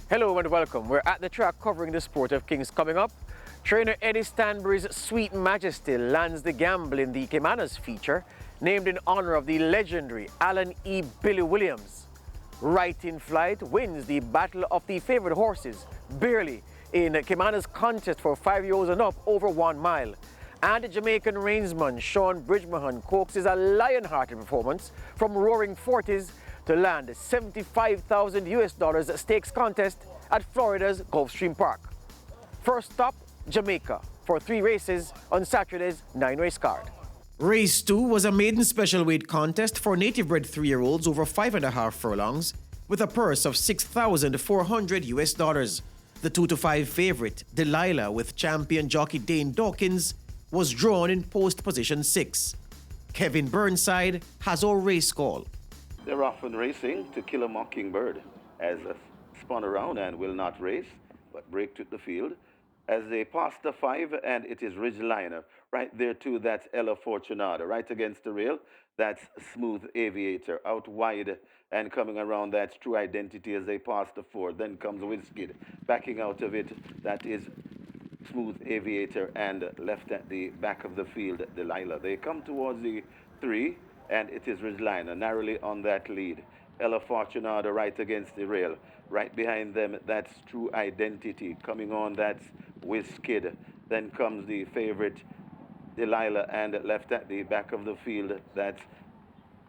Hello and welcome. We're at the track covering the Sport of Kings. Coming up, trainer Eddie Stanbury's Sweet Majesty lands the gamble in the Caymanas feature, named in honor of the legendary Allan E. Billy Williams. Right in Flight wins the battle of the favorite horses, barely, in Caymanas contest for 5-year-olds and up over 1 mile. And Jamaican reinsman Sean Bridgmahan coaxes a lion-hearted performance from Roaring Forties to land $75,000 stakes contest at Florida's Gulfstream Park. First stop, Jamaica, for 3 races on Saturday's 9-race card. Race 2 was a maiden special weight contest for native-bred 3-year-olds over 5.5 furlongs with a purse of $6,400. The 2 to 5 favorite, Delilah, with champion jockey Dane Dawkins, was drawn in post position 6. Kevin Burnside has our race call. They're often racing To Kill a Mockingbird as spun around and will not race, but break to the field. As they pass the 5, and it is Ridgeliner. Right there too, that's Ella Fortunata. Right against the rail, that's Smooth Aviator. Out wide and coming around, that's True Identity as they pass the 4. Then comes Wizkid. Backing out of it, that is Smooth Aviator, and left at the back of the field, Delilah. They come towards the 3, and it is Ridgeliner narrowly on that lead. Ella Fortunata right against the rail. Right behind them, that's True Identity. Coming on, that's Wizkid. Then comes the favorite, Delilah, and left at the back of the field, that's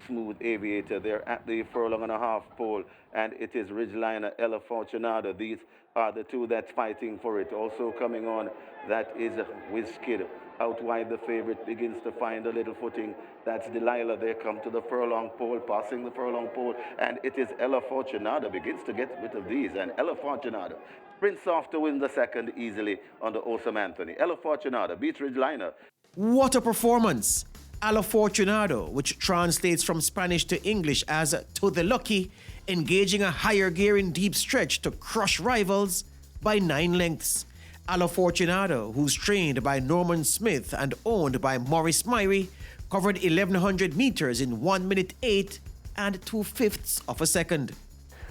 Smooth Aviator. They're at the furlong and a half pole, and it is Ridgeliner, Ella Fortunata. These are the 2 that's fighting for it. Also coming on, that is Wizkid. Out wide, the favorite begins to find a little footing. That's Delilah. They come to the furlong pole, passing the furlong pole, and it is Ella Fortunata. Begins to get rid of these, and Ella Fortunata sprints off to win the second easily on the Awesome Anthony. Ella Fortunata beats Ridgeliner. What a performance! Ella Fortunado, which translates from Spanish to English as to the lucky, engaging a higher gear in deep stretch to crush rivals by 9 lengths. Ella Fortunado, who's trained by Norman Smith and owned by Maurice Myrie, covered 1,100 meters in 1 minute 8 and 2/5 of a second.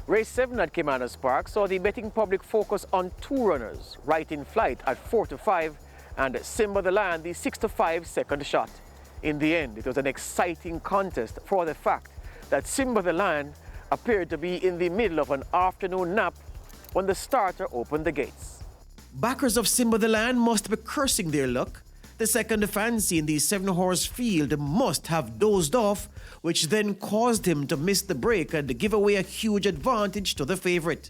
Race 7 at Caymanas Park saw the betting public focus on 2 runners, Right in Flight at 4 to 5 and Simba the Lion, the 6 to 5 second shot. In the end, it was an exciting contest for the fact that Simba the Lion appeared to be in the middle of an afternoon nap when the starter opened the gates. Backers of Simba the Lion must be cursing their luck. The second fancy in the 7-horse field must have dozed off, which then caused him to miss the break and give away a huge advantage to the favorite.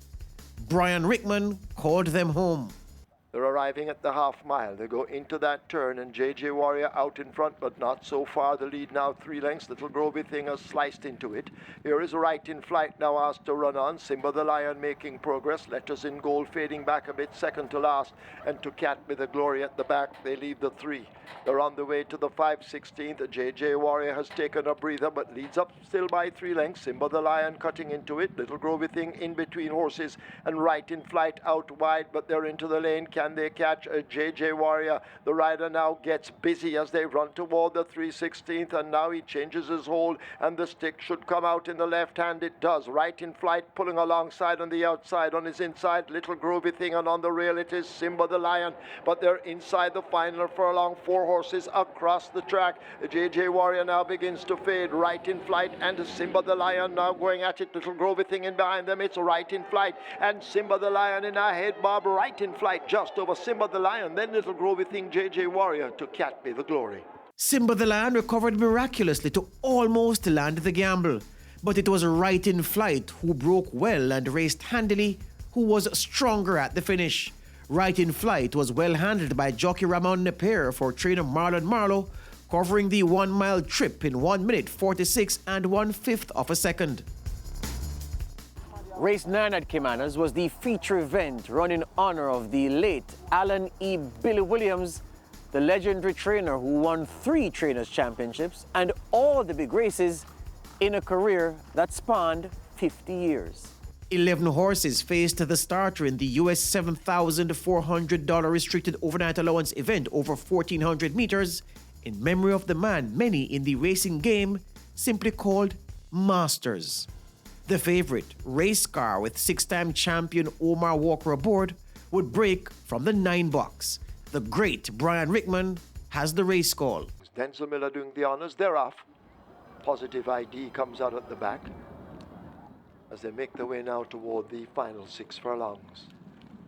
Brian Rickman called them home. They're arriving at the half mile. They go into that turn, and JJ Warrior out in front, but not so far. The lead now 3 lengths. Little Grovey Thing has sliced into it. Here is Right in Flight now asked to run on. Simba the Lion making progress. Letters in Gold fading back a bit, second to last. And to Cat with a Glory at the back. They leave the 3. They're on the way to the 5/16th. JJ Warrior has taken a breather, but leads up still by 3 lengths. Simba the Lion cutting into it. Little Grovey Thing in between horses, and Right in Flight out wide, but they're into the lane. Can they catch JJ Warrior? The rider now gets busy as they run toward the 3/16th, and now he changes his hold, and the stick should come out in the left hand. It does. Right in Flight pulling alongside on the outside. On his inside, Little Grovey Thing, and on the rail it is Simba the Lion, but they're inside the final furlong. 4 horses across the track. JJ Warrior now begins to fade. Right in Flight and Simba the Lion now going at it. Little Grovey Thing in behind them. It's Right in Flight and Simba the Lion in ahead. Bob Right in Flight just over Simba the Lion, then Little Grovey Thing, JJ Warrior to Cat be the Glory. Simba the Lion recovered miraculously to almost land the gamble, but it was Right in Flight who broke well and raced handily, who was stronger at the finish. Right in Flight was well handled by jockey Ramon Napier for trainer Marlon Marlowe, covering the 1 mile trip in 1 minute 46 and 1/5 of a second. Race 9 at Caymanas was the feature event run in honor of the late Allan E. Billy Williams, the legendary trainer who won 3 Trainers' Championships and all the big races in a career that spanned 50 years. 11 horses faced the starter in the US $7,400 restricted overnight allowance event over 1,400 meters in memory of the man many in the racing game simply called Masters. The favorite, race car with six-time champion Omar Walker aboard, would break from the 9 box. The great Brian Rickman has the race call. Denzel Miller doing the honors. They're off. Positive ID comes out at the back as they make their way now toward the final 6 furlongs.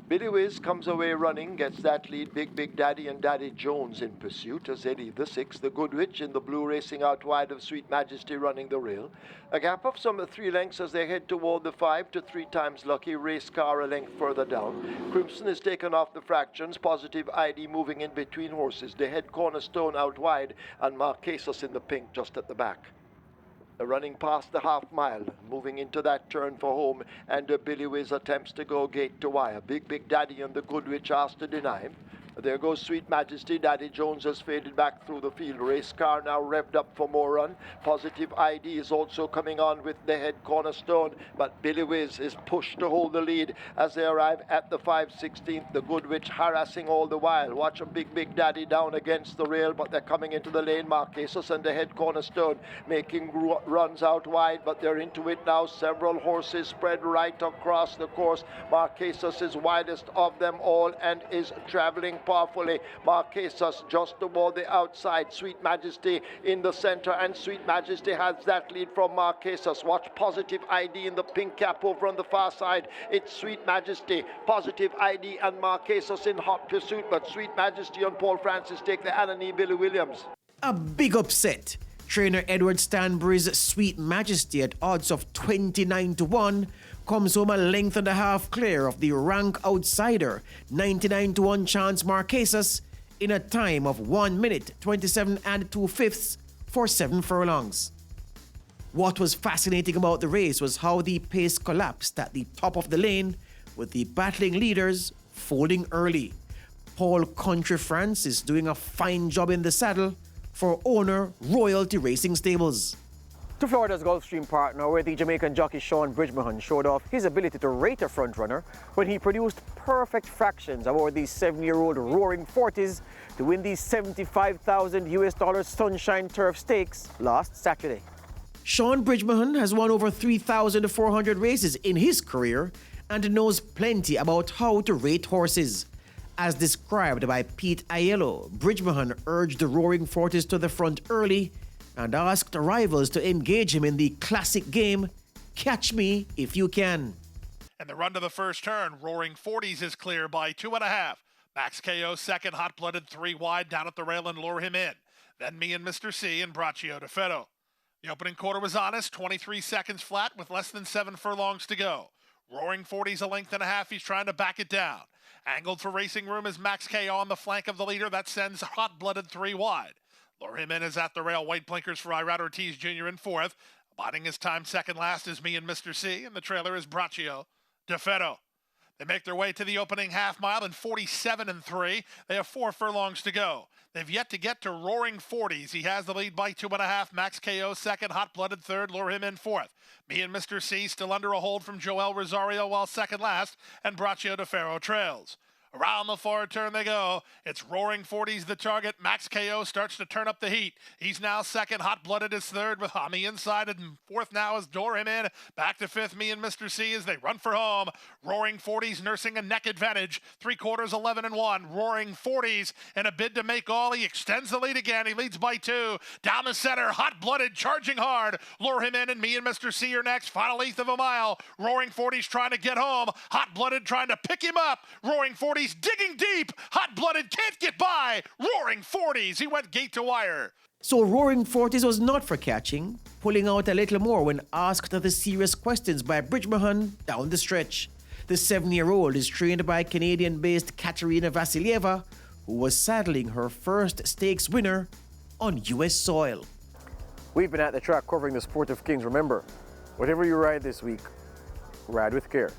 Billy Whiz comes away running, gets that lead. Big Daddy and Daddy Jones in pursuit as they lead the 6. The Goodwitch in the blue racing out wide of Sweet Majesty running the rail. A gap of some 3 lengths as they head toward the 5 to 3 times Lucky. Race car a length further down. Crimson is taken off the fractions. Positive ID moving in between horses. They head Cornerstone out wide and Marquesas in the pink just at the back. They're running past the half mile, moving into that turn for home, and Billy Whiz attempts to go gate to wire. Big Daddy and the Goodwitch asked to deny him. There goes Sweet Majesty. Daddy Jones has faded back through the field. Race car now revved up for more run. Positive ID is also coming on with the head Cornerstone, but Billy Whiz is pushed to hold the lead as they arrive at the 5/16th. The Goodwitch harassing all the while. Watch a Big Daddy down against the rail, but they're coming into the lane. Marquesas and the head Cornerstone making runs out wide, but they're into it now. Several horses spread right across the course. Marquesas is widest of them all and is traveling powerfully. Marquesas just toward the outside. Sweet Majesty in the center, and Sweet Majesty has that lead from Marquesas. Watch Positive ID in the pink cap over on the far side. It's Sweet Majesty, Positive ID and Marquesas in hot pursuit, but Sweet Majesty and Paul Francis take the Allan E. Billy Williams. A big upset. Trainer Edward Stanbury's Sweet Majesty at odds of 29-1 comes home a length and a half clear of the rank outsider 99-1 Chance Marquesas in a time of 1 minute 27 2/5 for 7 furlongs. What was fascinating about the race was how the pace collapsed at the top of the lane, with the battling leaders folding early. Paul Country Francis doing a fine job in the saddle for owner Royalty Racing Stables. To Florida's Gulfstream Park now, where the Jamaican jockey Sean Bridgman showed off his ability to rate a front-runner when he produced perfect fractions aboard the 7-year-old Roaring Forties to win the $75,000 Sunshine Turf Stakes last Saturday. Sean Bridgman has won over 3,400 races in his career and knows plenty about how to rate horses. As described by Pete Aiello, Bridgman urged the Roaring Forties to the front early and asked rivals to engage him in the classic game, Catch Me If You Can. And the run to the first turn, Roaring Forties is clear by 2.5. Max KO second, hot-blooded 3 wide down at the rail and lure him in. Then Me and Mr. C and Braccio de Ferro. The opening quarter was honest, 23 seconds flat with less than 7 furlongs to go. Roaring Forties a length and a half, he's trying to back it down. Angled for racing room is Max KO on the flank of the leader. That sends hot-blooded 3 wide. Lure him in is at the rail. White blinkers for Irad Ortiz Jr. in 4th. Biding his time second last is Me and Mr. C, and the trailer is Braccio de Ferro. They make their way to the opening half mile in 47 3. They have 4 furlongs to go. They've yet to get to Roaring Forties. He has the lead by 2.5. Max KO second, hot-blooded third. Lure him in 4th. Me and Mr. C still under a hold from Joel Rosario while second last, and Braccio de Ferro trails. Around the forward turn they go. It's Roaring Forties the target. Max KO starts to turn up the heat. He's now second. Hot-blooded is third with Hami inside, and 4th now is Lure him in. Back to 5th, Me and Mr. C as they run for home. Roaring Forties nursing a neck advantage. 3/4, 11-1. Roaring Forties in a bid to make all. He extends the lead again. He leads by 2. Down the center, hot-blooded, charging hard. Lure him in, and Me and Mr. C are next. Final 1/8 of a mile. Roaring Forties trying to get home. Hot-blooded trying to pick him up. Roaring Forties digging deep. Hot-blooded can't get by. Roaring Forties. He went gate to wire. So Roaring Forties was not for catching, pulling out a little more when asked the serious questions by Bridgman down the stretch. The 7-year-old is trained by Canadian-based Katerina Vasilyeva, who was saddling her first stakes winner on U.S. soil. We've been at the track covering the Sport of Kings. Remember, whatever you ride this week, ride with care.